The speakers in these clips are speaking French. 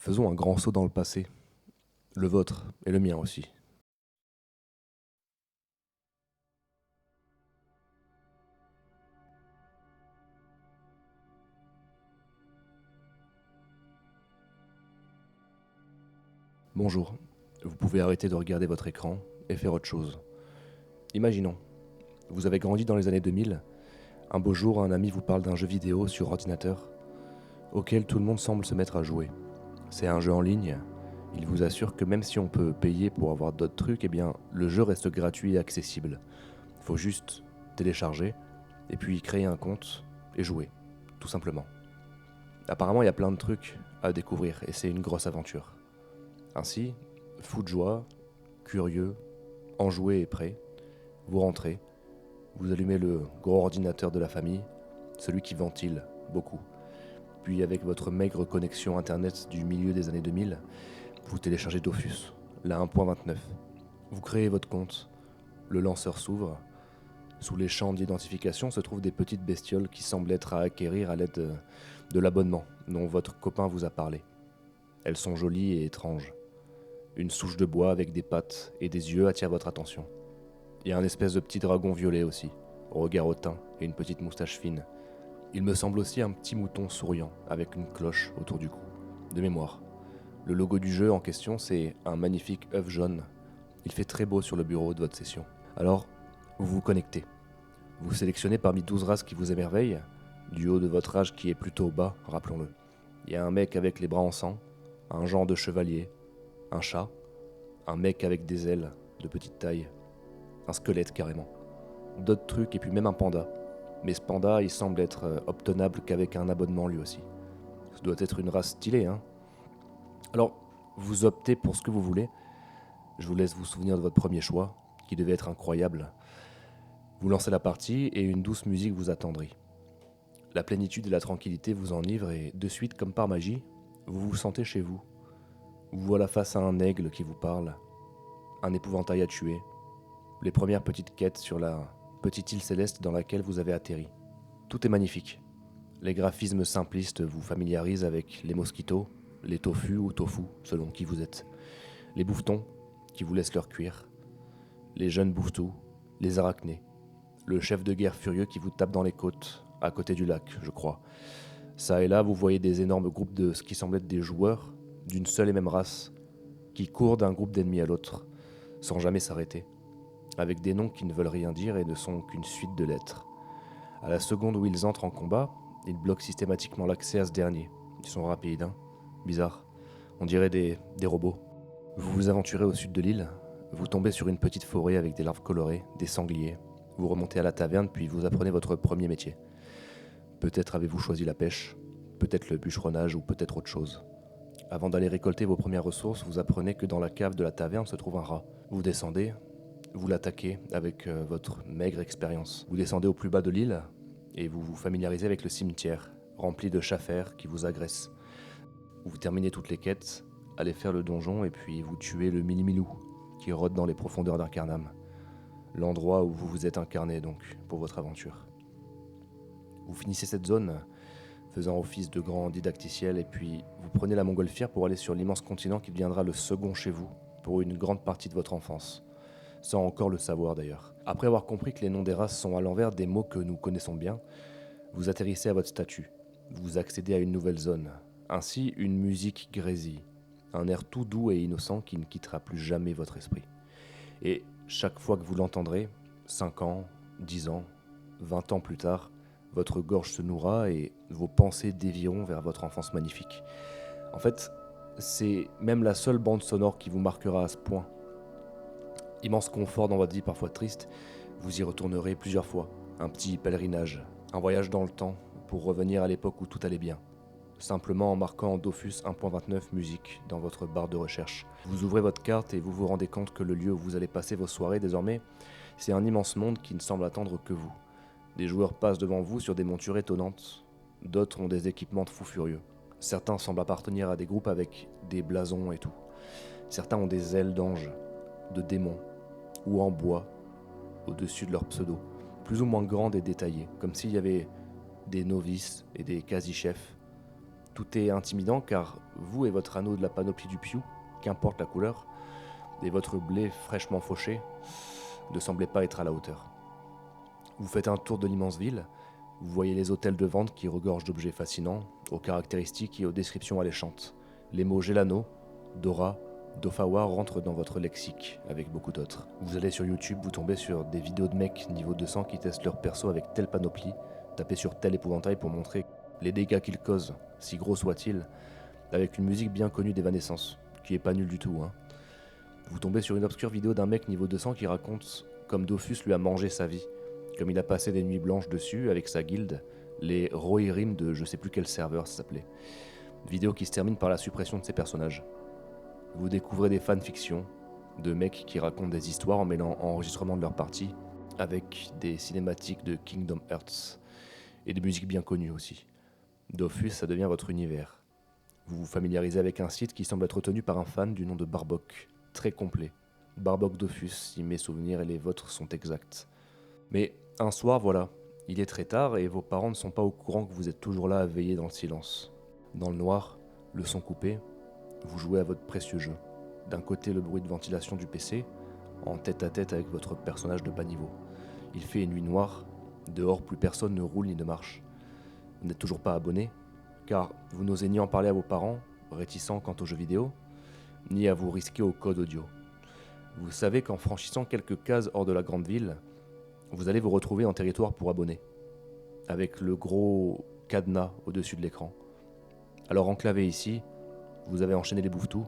Faisons un grand saut dans le passé, le vôtre et le mien aussi. Bonjour, vous pouvez arrêter de regarder votre écran et faire autre chose. Imaginons, vous avez grandi dans les années 2000, un beau jour un ami vous parle d'un jeu vidéo sur ordinateur auquel tout le monde semble se mettre à jouer. C'est un jeu en ligne, il vous assure que même si on peut payer pour avoir d'autres trucs, eh bien le jeu reste gratuit et accessible. Faut juste télécharger et puis créer un compte et jouer, tout simplement. Apparemment il y a plein de trucs à découvrir et c'est une grosse aventure. Ainsi, fou de joie, curieux, enjoué et prêt, vous rentrez, vous allumez le gros ordinateur de la famille, celui qui ventile beaucoup. Puis avec votre maigre connexion internet du milieu des années 2000, vous téléchargez Dofus, la 1.29. Vous créez votre compte, le lanceur s'ouvre. Sous les champs d'identification se trouvent des petites bestioles qui semblent être à acquérir à l'aide de l'abonnement dont votre copain vous a parlé. Elles sont jolies et étranges. Une souche de bois avec des pattes et des yeux attire votre attention. Il y a un espèce de petit dragon violet aussi, au regard hautain et une petite moustache fine. Il me semble aussi un petit mouton souriant avec une cloche autour du cou. De mémoire. Le logo du jeu en question, c'est un magnifique œuf jaune. Il fait très beau sur le bureau de votre session. Alors, vous vous connectez. Vous sélectionnez parmi 12 races qui vous émerveillent, du haut de votre âge qui est plutôt bas, rappelons-le. Il y a un mec avec les bras en sang, un genre de chevalier, un chat, un mec avec des ailes de petite taille, un squelette carrément, d'autres trucs et puis même un panda. Mais ce panda, il semble être obtenable qu'avec un abonnement lui aussi. Ce doit être une race stylée, hein. Alors, vous optez pour ce que vous voulez. Je vous laisse vous souvenir de votre premier choix, qui devait être incroyable. Vous lancez la partie et une douce musique vous attendrit. La plénitude et la tranquillité vous enivrent et, de suite, comme par magie, vous vous sentez chez vous. Vous voilà face à un aigle qui vous parle, un épouvantail à tuer, les premières petites quêtes sur la petite île céleste dans laquelle vous avez atterri. Tout est magnifique. Les graphismes simplistes vous familiarisent avec les mosquitos, les tofu ou tofu, selon qui vous êtes, les bouffetons qui vous laissent leur cuir, les jeunes bouffetous, les arachnés, le chef de guerre furieux qui vous tape dans les côtes, à côté du lac, je crois. Ça et là, vous voyez des énormes groupes de ce qui semble être des joueurs d'une seule et même race, qui courent d'un groupe d'ennemis à l'autre, sans jamais s'arrêter, avec des noms qui ne veulent rien dire et ne sont qu'une suite de lettres. À la seconde où ils entrent en combat, ils bloquent systématiquement l'accès à ce dernier. Ils sont rapides, hein. Bizarre. On dirait des robots. Vous vous aventurez au sud de l'île, vous tombez sur une petite forêt avec des larves colorées, des sangliers. Vous remontez à la taverne puis vous apprenez votre premier métier. Peut-être avez-vous choisi la pêche, peut-être le bûcheronnage ou peut-être autre chose. Avant d'aller récolter vos premières ressources, vous apprenez que dans la cave de la taverne se trouve un rat. Vous descendez, vous l'attaquez avec votre maigre expérience. Vous descendez au plus bas de l'île et vous vous familiarisez avec le cimetière, rempli de chafers qui vous agressent. Vous terminez toutes les quêtes, allez faire le donjon et puis vous tuez le Milimilou qui rôde dans les profondeurs d'Incarnam. L'endroit où vous vous êtes incarné donc pour votre aventure. Vous finissez cette zone faisant office de grand didacticiel et puis vous prenez la montgolfière pour aller sur l'immense continent qui deviendra le second chez vous pour une grande partie de votre enfance. Sans encore le savoir d'ailleurs. Après avoir compris que les noms des races sont à l'envers des mots que nous connaissons bien, vous atterrissez à votre statut. Vous accédez à une nouvelle zone. Ainsi, une musique grésille. Un air tout doux et innocent qui ne quittera plus jamais votre esprit. Et chaque fois que vous l'entendrez, 5 ans, 10 ans, 20 ans plus tard, votre gorge se nouera et vos pensées dévieront vers votre enfance magnifique. En fait, c'est même la seule bande sonore qui vous marquera à ce point. Immense confort dans votre vie parfois triste, vous y retournerez plusieurs fois. Un petit pèlerinage, un voyage dans le temps pour revenir à l'époque où tout allait bien. Simplement en marquant Dofus 1.29 musique dans votre barre de recherche. Vous ouvrez votre carte et vous vous rendez compte que le lieu où vous allez passer vos soirées désormais, c'est un immense monde qui ne semble attendre que vous. Des joueurs passent devant vous sur des montures étonnantes, d'autres ont des équipements de fous furieux. Certains semblent appartenir à des groupes avec des blasons et tout. Certains ont des ailes d'anges, de démons, ou en bois, au-dessus de leur pseudo, plus ou moins grandes et détaillées, comme s'il y avait des novices et des quasi-chefs, Tout est intimidant car vous et votre anneau de la panoplie du Piu, qu'importe la couleur, et votre blé fraîchement fauché, ne semblez pas être à la hauteur. Vous faites un tour de l'immense ville, vous voyez les hôtels de vente qui regorgent d'objets fascinants, aux caractéristiques et aux descriptions alléchantes. Les mots Gelano, Dora, Dofawa rentrent dans votre lexique, avec beaucoup d'autres. Vous allez sur YouTube, vous tombez sur des vidéos de mecs niveau 200 qui testent leur perso avec telle panoplie, tapez sur tel épouvantail pour montrer les dégâts qu'ils causent, si gros soit-il, avec une musique bien connue d'Evanescence, qui est pas nulle du tout. Vous tombez sur une obscure vidéo d'un mec niveau 200 qui raconte comme Dofus lui a mangé sa vie, comme il a passé des nuits blanches dessus avec sa guilde, les Rohirrim de je sais plus quel serveur ça s'appelait. Vidéo qui se termine par la suppression de ses personnages. Vous découvrez des fanfictions de mecs qui racontent des histoires en mêlant enregistrement de leur partie avec des cinématiques de Kingdom Hearts et des musiques bien connues aussi. Dofus, ça devient votre univers. Vous vous familiarisez avec un site qui semble être tenu par un fan du nom de Barbock, très complet. Barbock Dofus, si mes souvenirs et les vôtres sont exacts. Mais un soir, voilà, il est très tard et vos parents ne sont pas au courant que vous êtes toujours là à veiller dans le silence. Dans le noir, le son coupé, vous jouez à votre précieux jeu. D'un côté, le bruit de ventilation du PC, en tête à tête avec votre personnage de bas niveau. Il fait une nuit noire, dehors plus personne ne roule ni ne marche. Vous n'êtes toujours pas abonné, car vous n'osez ni en parler à vos parents, réticents quant aux jeux vidéo, ni à vous risquer au code audio. Vous savez qu'en franchissant quelques cases hors de la grande ville, vous allez vous retrouver en territoire pour abonnés, avec le gros cadenas au-dessus de l'écran. Alors enclavé ici, vous avez enchaîné les bouffetous,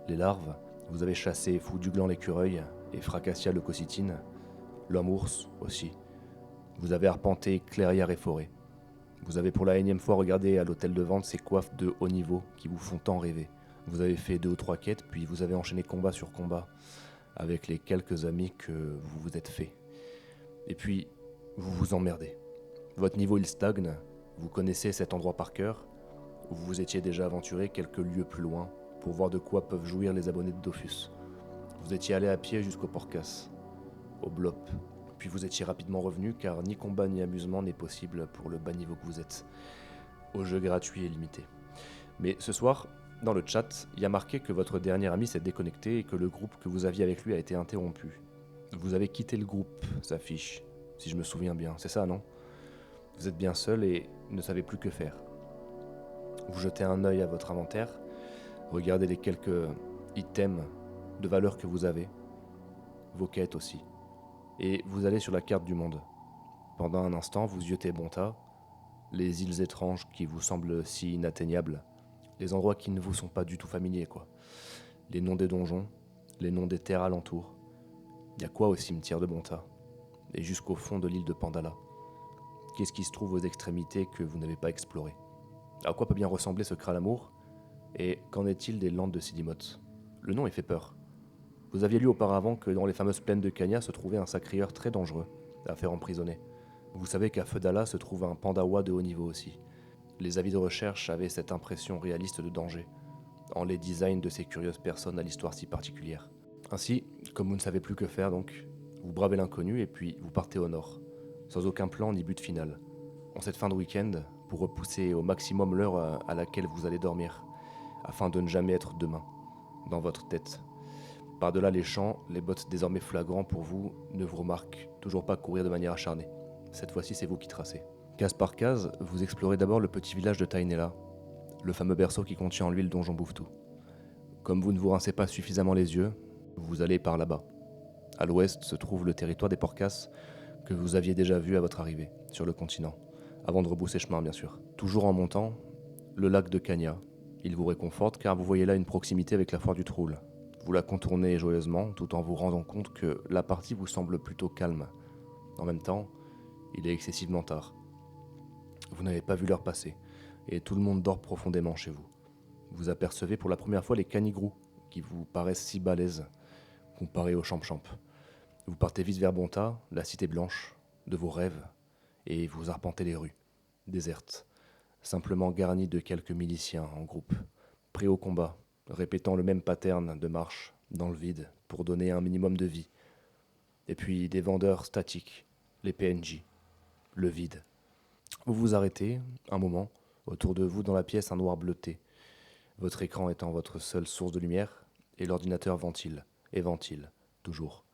les larves, vous avez chassé Fouduglan l'écureuil et Fracassia le cocytine, l'homme-ours aussi. Vous avez arpenté clairière et forêt. Vous avez pour la énième fois regardé à l'hôtel de vente ces coiffes de haut niveau qui vous font tant rêver. Vous avez fait 2 ou 3 quêtes, puis vous avez enchaîné combat sur combat avec les quelques amis que vous vous êtes fait. Et puis, vous vous emmerdez. Votre niveau il stagne, vous connaissez cet endroit par cœur, où vous vous étiez déjà aventuré quelques lieues plus loin pour voir de quoi peuvent jouir les abonnés de Dofus. Vous étiez allé à pied jusqu'au Porcas, au Blop, puis vous étiez rapidement revenu car ni combat ni amusement n'est possible pour le bas niveau que vous êtes, au jeu gratuit et limité. Mais ce soir, dans le chat, il y a marqué que votre dernier ami s'est déconnecté et que le groupe que vous aviez avec lui a été interrompu. Vous avez quitté le groupe, s'affiche, si je me souviens bien, c'est ça, non? Vous êtes bien seul et ne savez plus que faire. Vous jetez un œil à votre inventaire, regardez les quelques items de valeur que vous avez, vos quêtes aussi, et vous allez sur la carte du monde. Pendant un instant, vous yotez Bonta, les îles étranges qui vous semblent si inatteignables, les endroits qui ne vous sont pas du tout familiers, quoi. Les noms des donjons, les noms des terres alentours. Il y a quoi au cimetière de Bonta? Et jusqu'au fond de l'île de Pandala? Qu'est-ce qui se trouve aux extrémités que vous n'avez pas exploré? À quoi peut bien ressembler ce Kralamour? Et qu'en est-il des landes de Sidimoth? Le nom, il fait peur. Vous aviez lu auparavant que dans les fameuses plaines de Kanya se trouvait un sacrieur très dangereux à faire emprisonner. Vous savez qu'à Feudala se trouve un pandawa de haut niveau aussi. Les avis de recherche avaient cette impression réaliste de danger, en les designs de ces curieuses personnes à l'histoire si particulière. Ainsi, comme vous ne savez plus que faire donc, vous bravez l'inconnu et puis vous partez au nord, sans aucun plan ni but final. En cette fin de week-end, pour repousser au maximum l'heure à laquelle vous allez dormir, afin de ne jamais être demain, dans votre tête. Par-delà les champs, les bottes désormais flagrants pour vous ne vous remarquent toujours pas courir de manière acharnée. Cette fois-ci, c'est vous qui tracez. Case par case, vous explorez d'abord le petit village de Tainela, le fameux berceau qui contient en lui le donjon Bouvetou. Comme vous ne vous rincez pas suffisamment les yeux, vous allez par là-bas. À l'ouest se trouve le territoire des Porcas que vous aviez déjà vu à votre arrivée, sur le continent, avant de rebrousser chemin bien sûr. Toujours en montant, le lac de Kanya. Il vous réconforte car vous voyez là une proximité avec la foire du Troul. Vous la contournez joyeusement tout en vous rendant compte que la partie vous semble plutôt calme. En même temps, il est excessivement tard. Vous n'avez pas vu l'heure passer, et tout le monde dort profondément chez vous. Vous apercevez pour la première fois les canigrous, qui vous paraissent si balèzes, comparés aux champ-champ. Vous partez vite vers Bonta, la cité blanche, de vos rêves, et vous arpentez les rues, désertes, simplement garnies de quelques miliciens en groupe, prêts au combat, répétant le même pattern de marche dans le vide pour donner un minimum de vie. Et puis des vendeurs statiques, les PNJ, le vide. Vous vous arrêtez un moment, Autour de vous, dans la pièce, un noir bleuté. Votre écran étant votre seule source de lumière, et l'ordinateur ventile, et ventile, toujours.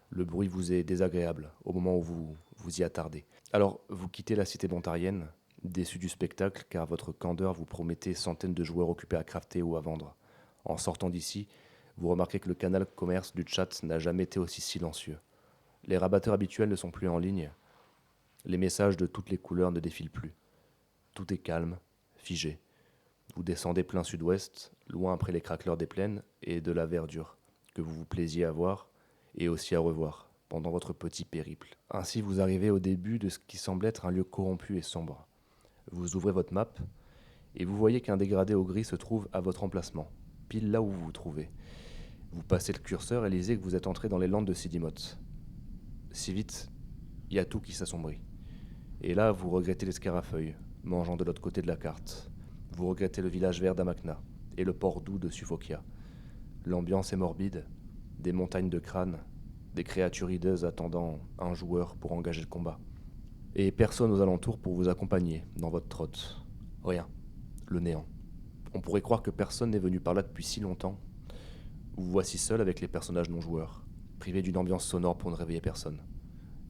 Le bruit vous est désagréable au moment où vous vous y attardez. Alors, vous quittez la cité montarienne, déçu du spectacle, car votre candeur vous promettait centaines de joueurs occupés à crafter ou à vendre. En sortant d'ici, vous remarquez que le canal commerce du chat n'a jamais été aussi silencieux. Les rabatteurs habituels ne sont plus en ligne, les messages de toutes les couleurs ne défilent plus. Tout est calme, figé. Vous descendez plein sud-ouest, loin après les craqueleurs des plaines et de la verdure, que vous vous plaisiez à voir et aussi à revoir pendant votre petit périple. Ainsi, vous arrivez au début de ce qui semble être un lieu corrompu et sombre. Vous ouvrez votre map et vous voyez qu'un dégradé au gris se trouve à votre emplacement, pile là où vous vous trouvez. Vous passez le curseur et lisez que vous êtes entré dans les landes de Sidimoth. Si vite, il y a tout qui s'assombrit. Et là, vous regrettez l'escarafeuille, mangeant de l'autre côté de la carte. Vous regrettez le village vert d'Amakna et le port doux de Suffokia. L'ambiance est morbide, des montagnes de crânes, des créatures hideuses attendant un joueur pour engager le combat. Et personne aux alentours pour vous accompagner dans votre trotte. Rien. Le néant. On pourrait croire que personne n'est venu par là depuis si longtemps. Vous voici seul avec les personnages non-joueurs, privé d'une ambiance sonore pour ne réveiller personne.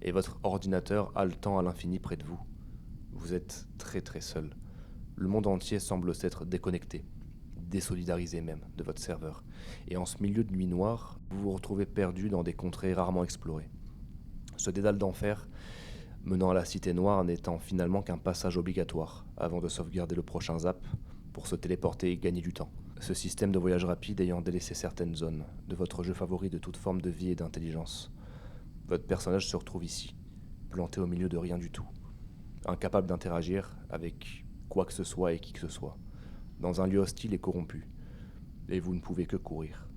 Et votre ordinateur haletant à l'infini près de vous. Vous êtes très très seul. Le monde entier semble s'être déconnecté, désolidarisé même de votre serveur. Et en ce milieu de nuit noire, vous vous retrouvez perdu dans des contrées rarement explorées. Ce dédale d'enfer menant à la Cité Noire n'étant finalement qu'un passage obligatoire avant de sauvegarder le prochain zap pour se téléporter et gagner du temps. Ce système de voyage rapide ayant délaissé certaines zones de votre jeu favori de toute forme de vie et d'intelligence. Votre personnage se retrouve ici, planté au milieu de rien du tout, incapable d'interagir avec quoi que ce soit et qui que ce soit, dans un lieu hostile et corrompu, et vous ne pouvez que courir.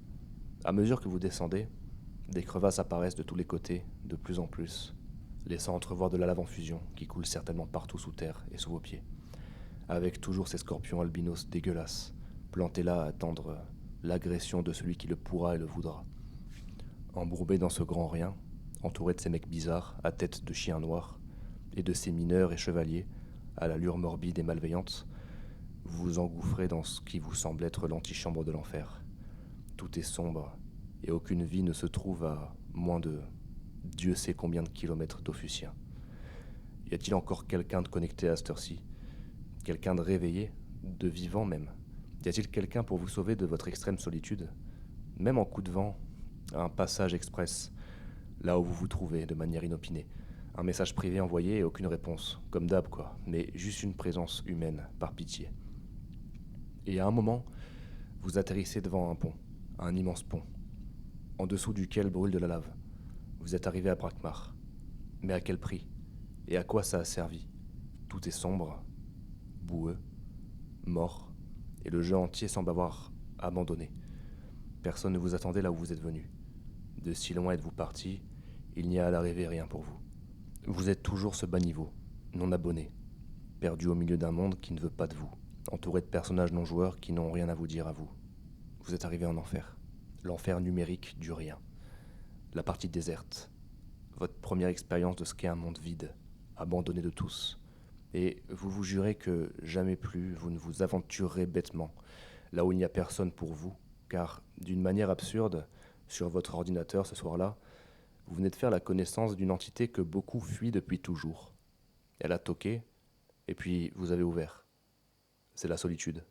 À mesure que vous descendez, des crevasses apparaissent de tous les côtés, de plus en plus, laissant entrevoir de la lave en fusion qui coule certainement partout sous terre et sous vos pieds, avec toujours ces scorpions albinos dégueulasses, plantés là à attendre l'agression de celui qui le pourra et le voudra. Embourbé dans ce grand rien, entouré de ces mecs bizarres à tête de chiens noirs, et de ces mineurs et chevaliers à l'allure morbide et malveillante, vous vous engouffrez dans ce qui vous semble être l'antichambre de l'enfer. Tout est sombre, et aucune vie ne se trouve à moins de Dieu sait combien de kilomètres d'Ophusia. Y a-t-il encore quelqu'un de connecté à cette heure-ci? Quelqu'un de réveillé? De vivant même? Y a-t-il quelqu'un pour vous sauver de votre extrême solitude? Même en coup de vent, un passage express, là où vous vous trouvez, de manière inopinée. Un message privé envoyé et aucune réponse, comme d'hab quoi, mais juste une présence humaine, par pitié. Et à un moment, vous atterrissez devant un pont, un immense pont, en dessous duquel brûle de la lave. Vous êtes arrivé à Brakmar. Mais à quel prix? Et à quoi ça a servi? Tout est sombre, boueux, mort, et le jeu entier semble avoir abandonné. Personne ne vous attendait là où vous êtes venu. De si loin êtes-vous parti, il n'y a à l'arrivée rien pour vous. Vous êtes toujours ce bas niveau, non abonné, perdu au milieu d'un monde qui ne veut pas de vous, entouré de personnages non joueurs qui n'ont rien à vous dire à vous. Vous êtes arrivé en enfer, l'enfer numérique du rien, la partie déserte, votre première expérience de ce qu'est un monde vide, abandonné de tous. Et vous vous jurez que jamais plus vous ne vous aventurerez bêtement, là où il n'y a personne pour vous, car d'une manière absurde, sur votre ordinateur ce soir-là, vous venez de faire la connaissance d'une entité que beaucoup fuient depuis toujours. Elle a toqué, et puis vous avez ouvert. C'est la solitude.